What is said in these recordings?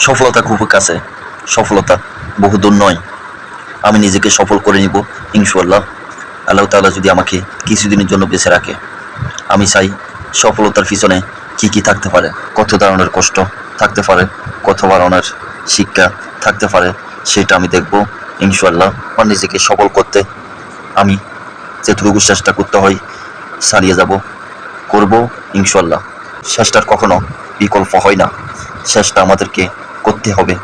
সফলতা খুব কাছে, সফলতা বহুদূর নয়। আমি নিজেকে সফল করে নিব ইনশাআল্লাহ। আল্লাহ তাআলা যদি আমাকে কিছুদিনের জন্য বেঁচে রাখে। আমি চাই সফলতার পিছনে কি কি থাকতে পারে, কত ধরনের কষ্ট থাকতে পারে, কত ধরনের শিক্ষা থাকতে পারে, সেটা আমি দেখব ইনশাআল্লাহ। আমার নিজেকে সফল করতে আমি যতটুকু চেষ্টা করতে হয় চালিয়ে যাব, করব ইনশাআল্লাহ। চেষ্টার কখনো বিকল্প হয় না, চেষ্টা আমাদেরকে করতে হবে।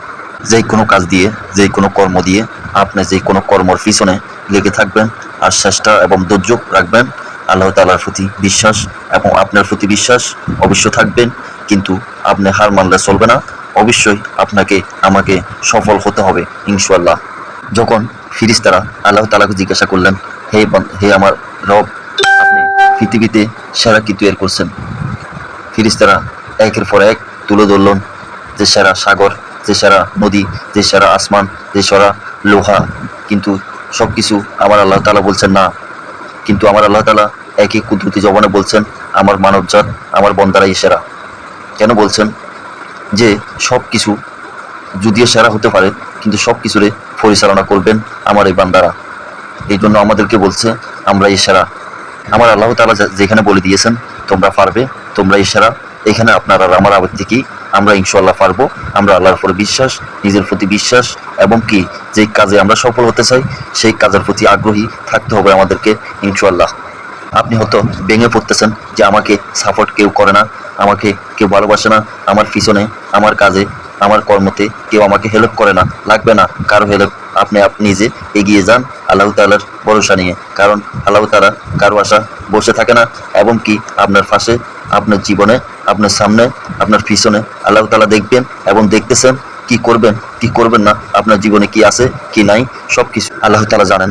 যে কোনো কাজ দিয়ে, যে কোনো কর্ম দিয়ে আপনি যে কোনো কর্মর পিছনে লেগে থাকবেন আর চেষ্টা এবং ধৈর্য রাখবেন। আল্লাহ তাআলার প্রতি বিশ্বাস এবং আপনার প্রতি বিশ্বাস অবশ্য থাকবেন, কিন্তু আপনি হার মানলে চলবে না। অবশ্যই আপনাকে আমাকে সফল হতে হবে ইনশাআল্লাহ। যখন ফিরিস্তারা আল্লাহ তাআলাকে জিজ্ঞাসা করলেন, হে আমার রব, আপনি পৃথিবীতে সেরা কি তৈরি করছেন? ফিরিস্তারা একের পর এক তুলে ধরলেন যে সেরা সাগর, যে সেরা নদী, যে সেরা আসমান, যে সেরা লোহা। কিন্তু সব কিছু আমার আল্লাহ তাআলা বলছেন না। কিন্তু আমার আল্লাহ তাআলা একই কুদরতি জবানে বলছেন, আমার মানবজাত, আমার বন্দারাই সেরা। কেন বলছেন? যে সব কিছু যদিও সেরা হতে পারে, কিন্তু সব কিছুরে পরিচালনা করবেন আমার এই বান্দারা। এই জন্য আমাদেরকে বলছে আমরাই সেরা। আমার আল্লাহ তাআলা যেখানে বলে দিয়েছেন তোমরা পারবে, তোমরাই সেরা, এখানে আপনার আর আমার আবেগ থেকে আমরা ইনশাআল্লাহ পারবো। আমরা আল্লাহর উপর বিশ্বাস, নিজের প্রতি বিশ্বাস, এবং কি যে কাজে আমরা সফল হতে চাই সেই কাজের প্রতি আগ্রহী থাকতে হবে আমাদেরকে ইনশাআল্লাহ। আপনি হয়তো ভেঙে পড়তেছেন যে আমাকে সাপোর্ট কেউ করে না, আমাকে কেউ ভালোবাসে না, আমার পিছনে, আমার কাজে, আমার কর্মতে কেউ আমাকে হেল্প করে না। লাগবে না কারো হেল্প, আপনি নিজে এগিয়ে যান আল্লাহ তাআলার ভরসা নিয়ে। কারণ আল্লাহ তাআলা কারো আশা বসে থাকে না, এবং কি আপনার পাশে, আপনার জীবনে, আপনার সামনে, আপনার পিছনে আল্লাহ তাআলা দেখবেন এবং দেখতেছেন। কি করবেন কি করবেন না, আপনার জীবনে কি আছে কি নাই সব কিছু আল্লাহ তাআলা জানেন।